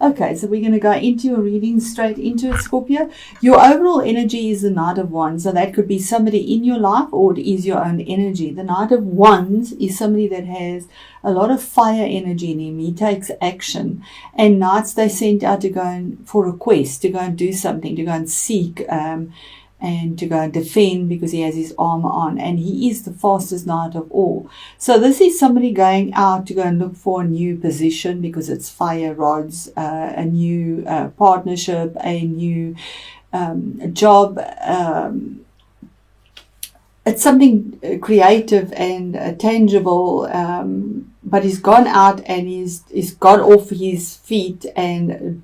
Okay, so we're going to go into your reading straight into it, Scorpio. Your overall energy is the Knight of Wands. So that could be somebody in your life or it is your own energy. The Knight of Wands is somebody that has a lot of fire energy in him. He takes action. And knights, they sent out to go for a quest, to go and do something, to go and seek, and to go and defend because he has his armor on. And he is the fastest knight of all. So this is somebody going out to go and look for a new position because it's fire rods, a new partnership, a new job. It's something creative and tangible, but he's gone out and he's got off his feet and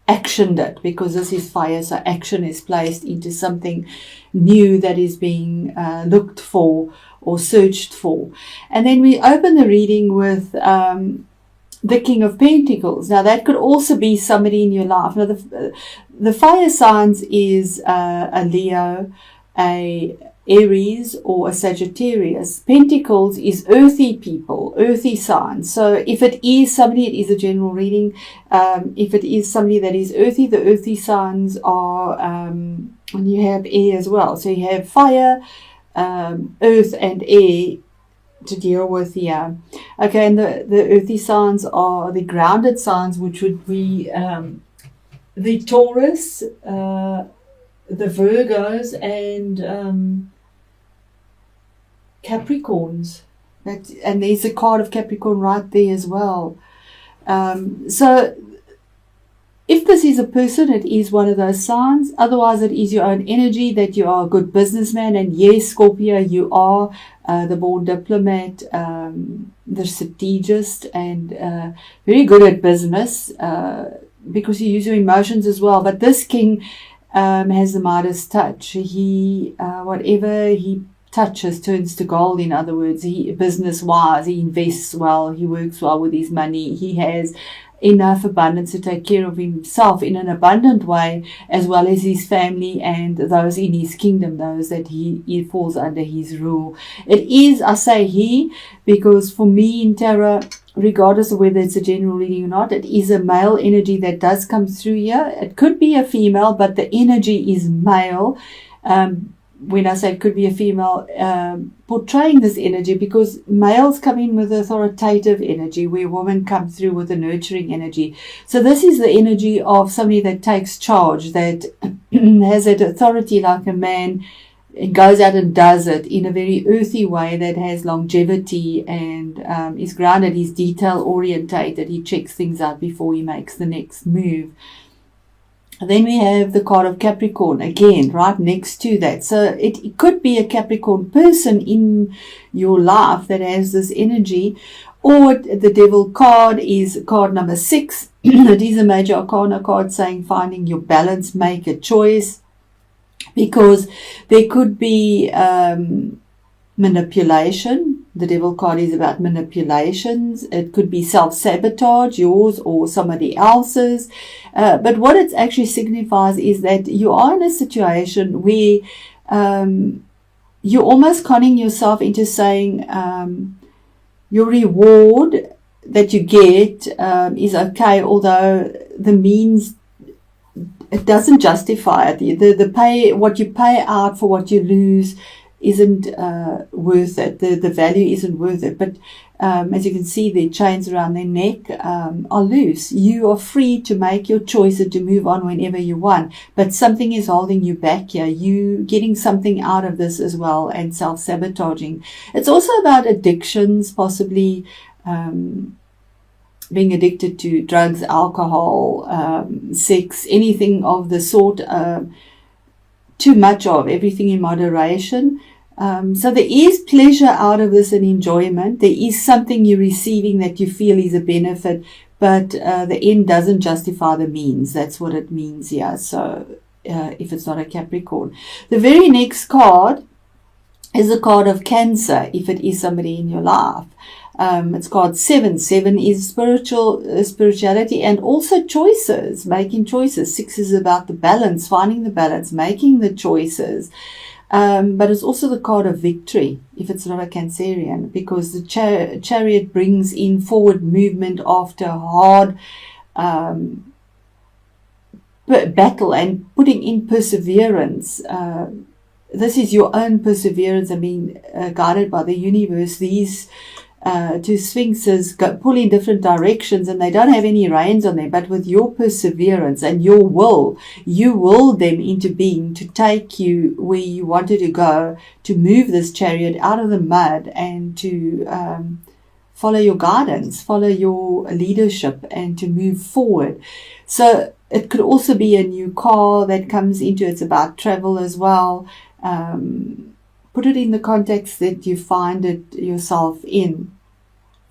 actioned it because this is fire, so action is placed into something new that is being looked for or searched for. And then we open the reading with the King of Pentacles. Now that could also be somebody in your life. Now the fire signs is a Leo, a Aries or a Sagittarius. Pentacles is earthy people, earthy signs. So if it is somebody, it is a general reading. If it is somebody that is earthy, the earthy signs are, and you have air as well. So you have fire, earth and air to deal with here. Okay, and the earthy signs are the grounded signs, which would be the Taurus, the Virgos and Capricorns. And there's a card of Capricorn right there as well. So if this is a person, it is one of those signs. Otherwise, it is your own energy that you are a good businessman. And yes, Scorpio, you are the born diplomat, the strategist, and very good at business because you use your emotions as well. But this king has the Midas touch. He whatever he touches turns to gold. In other words, he business wise, he invests well, he works well with his money, he has enough abundance to take care of himself in an abundant way, as well as his family and those in his kingdom, those that he falls under his rule. It is, I say he, because for me in tarot, regardless of whether it's a general reading or not, it is a male energy that does come through here. It could be a female, but the energy is male. When I say it could be a female, portraying this energy, because males come in with authoritative energy, where women come through with a nurturing energy. So this is the energy of somebody that takes charge, that has that authority like a man, and goes out and does it in a very earthy way that has longevity and is grounded, he's detail orientated, he checks things out before he makes the next move. Then we have the card of Capricorn, again, right next to that. So it could be a Capricorn person in your life that has this energy. Or the Devil card is card number 6. It is a major arcana card saying finding your balance, make a choice. Because there could be manipulation. The Devil card is about manipulations. It could be self-sabotage, yours or somebody else's. But what it actually signifies is that you are in a situation where you're almost conning yourself into saying your reward that you get is okay, although the means, it doesn't justify it. The pay, what you pay out for what you lose isn't worth it. The value isn't worth it. But as you can see, their chains around their neck are loose. You are free to make your choice and to move on whenever you want. But something is holding you back here. You getting something out of this as well, and self-sabotaging. It's also about addictions, possibly being addicted to drugs, alcohol, sex, anything of the sort. Too much of everything in moderation. So there is pleasure out of this and enjoyment. There is something you're receiving that you feel is a benefit, but the end doesn't justify the means. That's what it means here. So if it's not a Capricorn. The very next card is a card of Cancer, if it is somebody in your life. It's card 7. 7 is spirituality and also choices, making choices. 6 is about the balance, finding the balance, making the choices. But it's also the card of victory, if it's not a Cancerian, because the chariot brings in forward movement after hard battle and putting in perseverance. This is your own perseverance and being guided by the universe. These two sphinxes pull in different directions and they don't have any reins on them, but with your perseverance and your will, you will them into being to take you where you wanted to go, to move this chariot out of the mud and to follow your guidance, follow your leadership and to move forward. So it could also be a new car that comes into it's about travel as well. Put it in the context that you find it yourself in.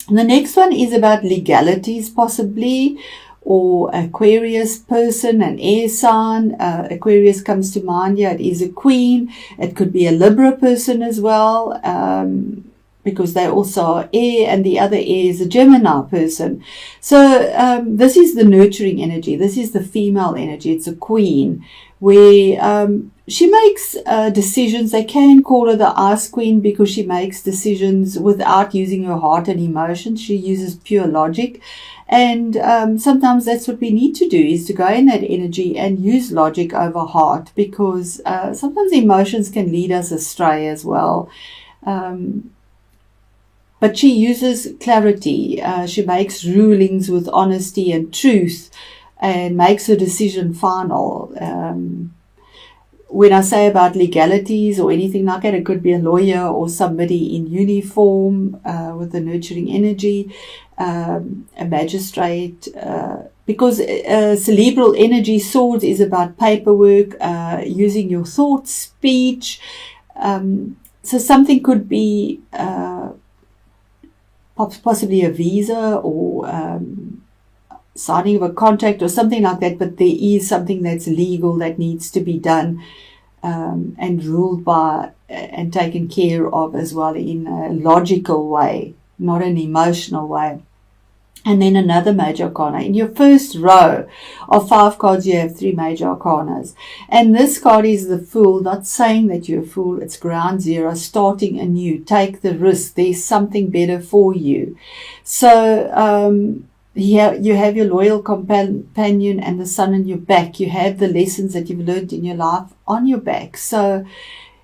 And the next one is about legalities possibly, or Aquarius person, an air sign. Aquarius comes to mind here. It is a queen. It could be a Libra person as well, because they also are air, and the other air is a Gemini person. So this is the nurturing energy. This is the female energy. It's a queen where she makes decisions. They can call her the ice queen because she makes decisions without using her heart and emotions. She uses pure logic. And sometimes that's what we need to do, is to go in that energy and use logic over heart, because sometimes emotions can lead us astray as well. But she uses clarity. She makes rulings with honesty and truth and makes her decision final. When I say about legalities or anything like that, it could be a lawyer or somebody in uniform with the nurturing energy, a magistrate, because cerebral energy, swords, is about paperwork, using your thoughts, speech. So something could be possibly a visa or signing of a contract or something like that, but there is something that's legal that needs to be done and ruled by and taken care of as well in a logical way, not an emotional way. And then another major arcana. In your first row of 5 cards, you have 3 major arcanas. And this card is the Fool, not saying that you're a fool. It's ground zero, starting anew. Take the risk. There's something better for you. So you have your loyal companion and the sun on your back. You have the lessons that you've learned in your life on your back. So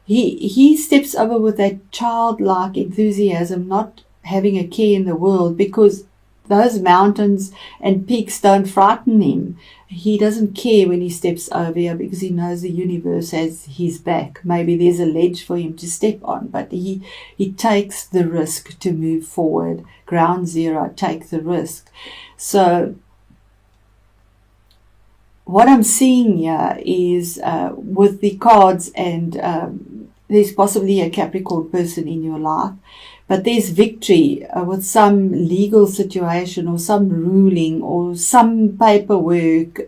he steps over with that childlike enthusiasm, not having a care in the world, because those mountains and peaks don't frighten him. He doesn't care when he steps over here because he knows the universe has his back. Maybe there's a ledge for him to step on, but he takes the risk to move forward. Ground zero, take the risk. So what I'm seeing here is with the cards, and there's possibly a Capricorn person in your life, but there's victory with some legal situation or some ruling or some paperwork,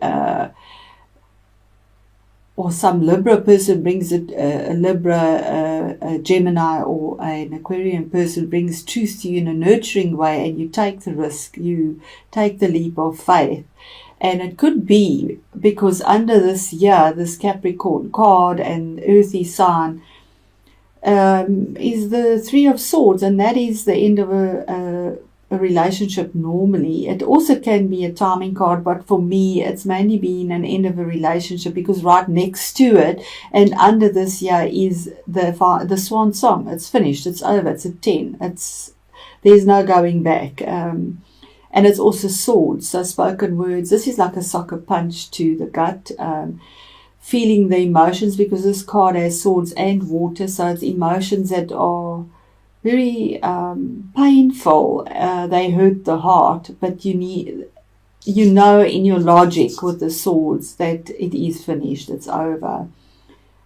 or some Libra person brings it, a Libra, a Gemini or an Aquarian person brings truth to you in a nurturing way, and you take the risk, you take the leap of faith. And it could be because under this year, this Capricorn card and earthy sign, is the 3 of Swords, and that is the end of a relationship normally. It also can be a timing card, but for me it's mainly been an end of a relationship, because right next to it and under this year is the swan song. It's finished, it's over, it's a 10, there's no going back. And it's also swords, so spoken words. This is like a soccer punch to the gut. Feeling the emotions, because this card has swords and water, so it's emotions that are very painful. They hurt the heart, but you know in your logic with the swords that it is finished, it's over,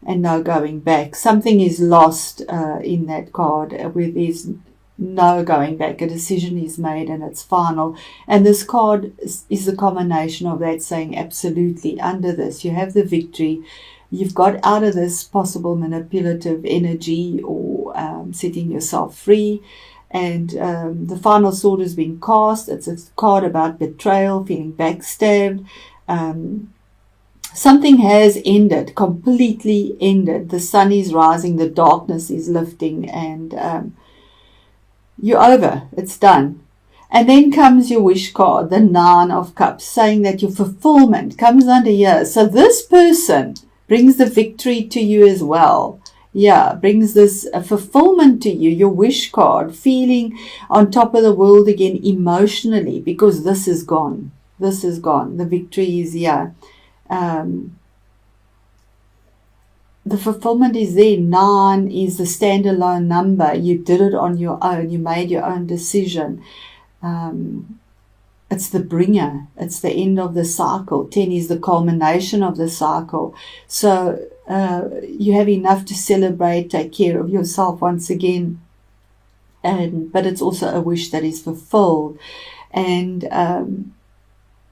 and no going back. Something is lost in that card where there's no going back. A decision is made and it's final. And this card is the combination of that, saying absolutely under this you have the victory. You've got out of this possible manipulative energy or setting yourself free. And the final sword has been cast. It's a card about betrayal, feeling backstabbed. Something has ended, completely ended. The sun is rising, the darkness is lifting, and you're over. It's done. And then comes your wish card, the Nine of Cups, saying that your fulfillment comes under here. So this person brings the victory to you as well. Yeah, brings this fulfillment to you, your wish card, feeling on top of the world again emotionally, because this is gone. This is gone. The victory is here. The fulfillment is there. 9 is the standalone number. You did it on your own. You made your own decision. It's the bringer. It's the end of the cycle. 10 is the culmination of the cycle. So you have enough to celebrate, take care of yourself once again. But it's also a wish that is fulfilled. And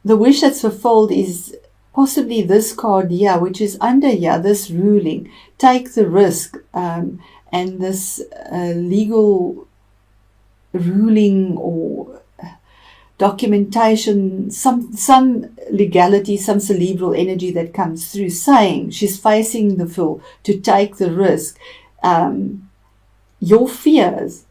the wish that's fulfilled is possibly this card here, which is under here, this ruling. Take the risk. And this legal ruling or documentation, some legality, some cerebral energy that comes through, saying she's facing the Fool to take the risk. Your fears,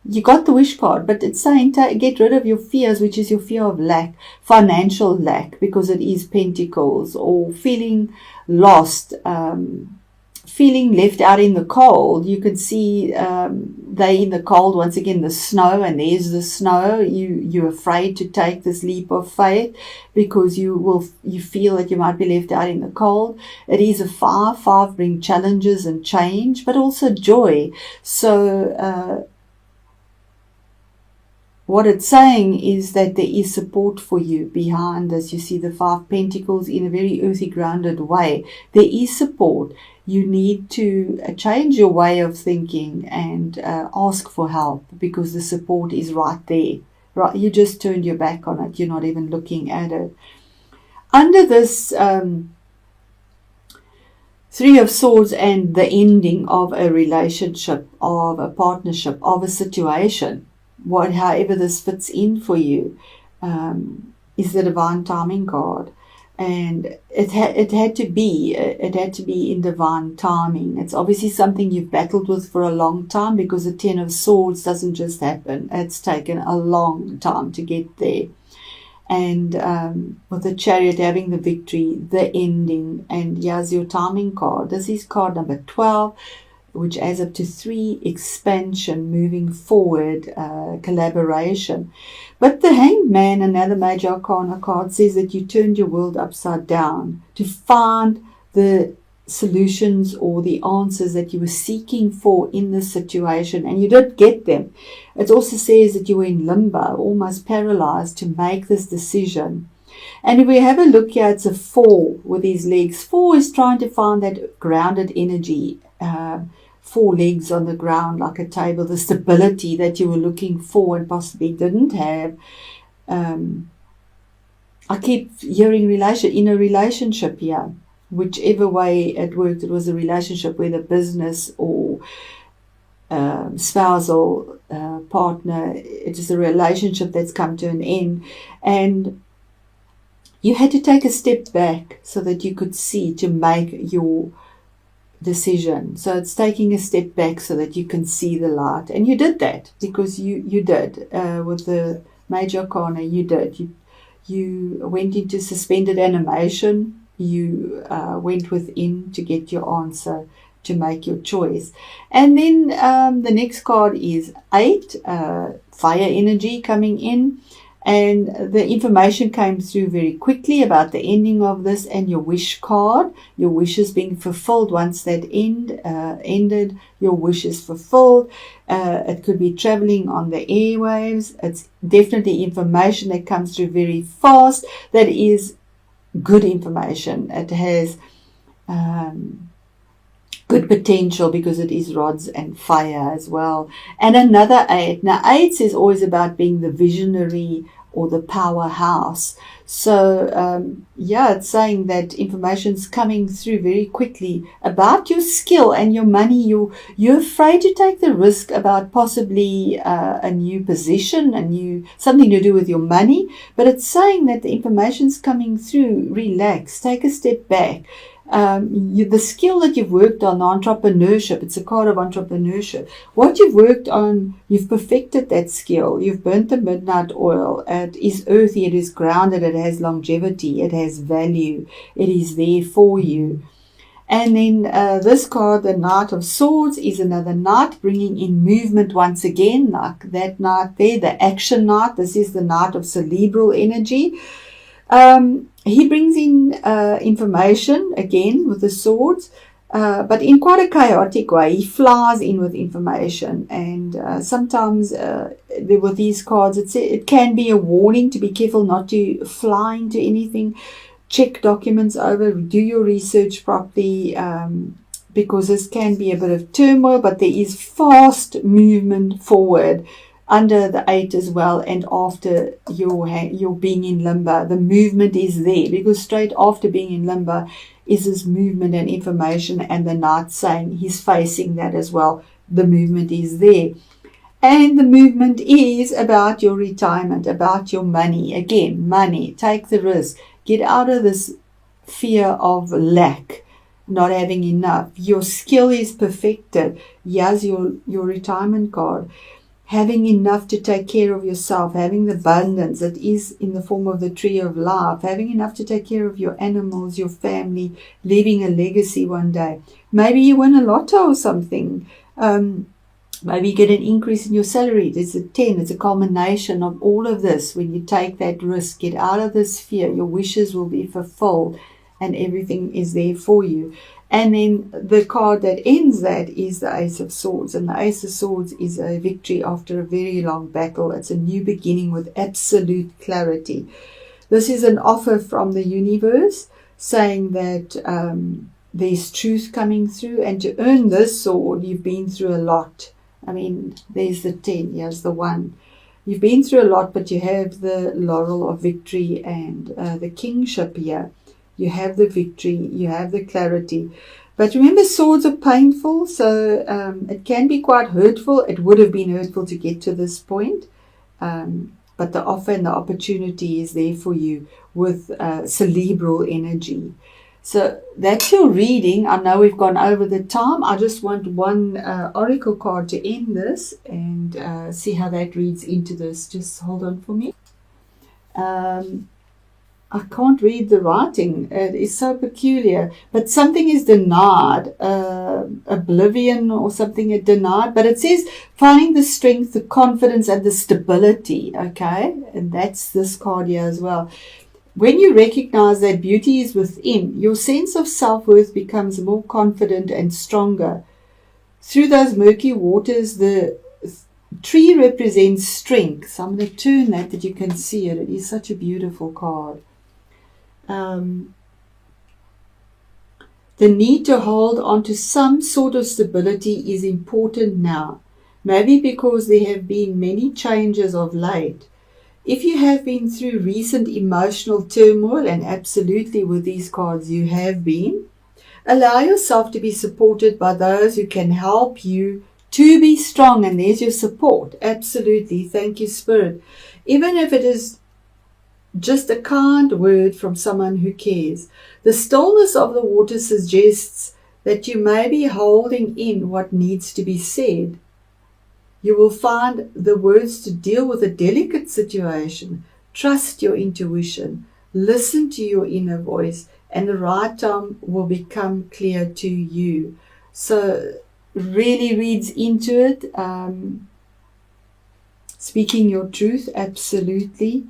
you got the wish card, but it's saying get rid of your fears, which is your fear of lack, financial lack, because it is Pentacles, or feeling lost, feeling left out in the cold. You can see they in the cold, once again, the snow, and there's the snow. You're afraid to take this leap of faith because you feel that you might be left out in the cold. It is a 5. 5 bring challenges and change, but also joy. So what it's saying is that there is support for you behind this. You see the 5 Pentacles in a very earthy, grounded way. There is support. You need to change your way of thinking and ask for help, because the support is right there. Right, you just turned your back on it. You're not even looking at it. Under this 3 of Swords and the ending of a relationship, of a partnership, of a situation, however this fits in for you, is the Divine Timing card. And it had to be in divine timing. It's obviously something you've battled with for a long time, because the 10 of Swords doesn't just happen. It's taken a long time to get there. And with the Chariot having the victory, the ending, and here's your timing card. This is card number 12, which adds up to 3, expansion, moving forward, collaboration. But the Hanged Man, another major arcana card, says that you turned your world upside down to find the solutions or the answers that you were seeking for in this situation, and you did get them. It also says that you were in limbo, almost paralyzed, to make this decision. And if we have a look here, it's a 4 with these legs. 4 is trying to find that grounded energy, 4 legs on the ground like a table, the stability that you were looking for and possibly didn't have. I keep hearing in a relationship here, whichever way it worked. It was a relationship, whether business or spousal partner. It is a relationship that's come to an end, and you had to take a step back so that you could see, to make your decision. So it's taking a step back so that you can see the light, and you did that, because you did with the major arcana. You did. You went into suspended animation. You went within to get your answer, to make your choice. And then the next card is 8, fire energy coming in. And the information came through very quickly about the ending of this, and your wish card, your wishes being fulfilled. Once that ended, your wish is fulfilled. It could be traveling on the airwaves. It's definitely information that comes through very fast. That is good information. It has good potential, because it is rods and fire as well. And another 8. Now 8 is always about being the visionary or the powerhouse. So it's saying that information's coming through very quickly about your skill and your money. You're afraid to take the risk about possibly a new position, something to do with your money. But it's saying that the information's coming through. Relax, take a step back. the skill that you've worked on, entrepreneurship, it's a card of entrepreneurship. What you've worked on, you've perfected that skill. You've burnt the midnight oil. It is earthy, it is grounded, it has longevity, it has value, it is there for you. And then this card, the Knight of Swords, is another knight bringing in movement once again, like that knight there, the action knight. This is the Knight of cerebral energy. He brings in information again with the swords, but in quite a chaotic way. He flies in with information, and sometimes with these cards, it can be a warning to be careful not to fly into anything. Check documents over, do your research properly, because this can be a bit of turmoil, but there is fast movement forward under the 8 as well, and after your being in limbo, the movement is there, because straight after being in limbo is this movement and information, and the knight saying he's facing that as well. The movement is there. And the movement is about your retirement, about your money. Again, money, take the risk. Get out of this fear of lack, not having enough. Your skill is perfected. Here's your retirement card. Having enough to take care of yourself, having the abundance that is in the form of the tree of life, having enough to take care of your animals, your family, leaving a legacy one day. Maybe you win a lotto or something. Maybe you get an increase in your salary. It's a 10. It's a culmination of all of this. When you take that risk, get out of this fear, your wishes will be fulfilled and everything is there for you. And then the card that ends that is the Ace of Swords. And the Ace of Swords is a victory after a very long battle. It's a new beginning with absolute clarity. This is an offer from the universe saying that there's truth coming through. And to earn this sword, you've been through a lot. I mean, there's the 10, here's the 1. You've been through a lot, but you have the laurel of victory and the kingship here. You have the victory, you have the clarity. But remember, swords are painful, so it can be quite hurtful. It would have been hurtful to get to this point. But the offer and the opportunity is there for you with cerebral energy. So that's your reading. I know we've gone over the time. I just want one oracle card to end this and see how that reads into this. Just hold on for me. I can't read the writing. It is so peculiar. But something is denied. Oblivion or something is denied. But it says finding the strength, the confidence and the stability. Okay? And that's this card here as well. When you recognize that beauty is within, your sense of self-worth becomes more confident and stronger. Through those murky waters, the tree represents strength. So I'm going to turn that you can see it. It is such a beautiful card. The need to hold on to some sort of stability is important now. Maybe because there have been many changes of late. If you have been through recent emotional turmoil, and absolutely with these cards you have been, allow yourself to be supported by those who can help you to be strong. And there's your support. Absolutely. Thank you, Spirit. Even if it is just a kind word from someone who cares. The stillness of the water suggests that you may be holding in what needs to be said. You will find the words to deal with a delicate situation. Trust your intuition. Listen to your inner voice, and the right time will become clear to you. So really reads into it. Speaking your truth, absolutely.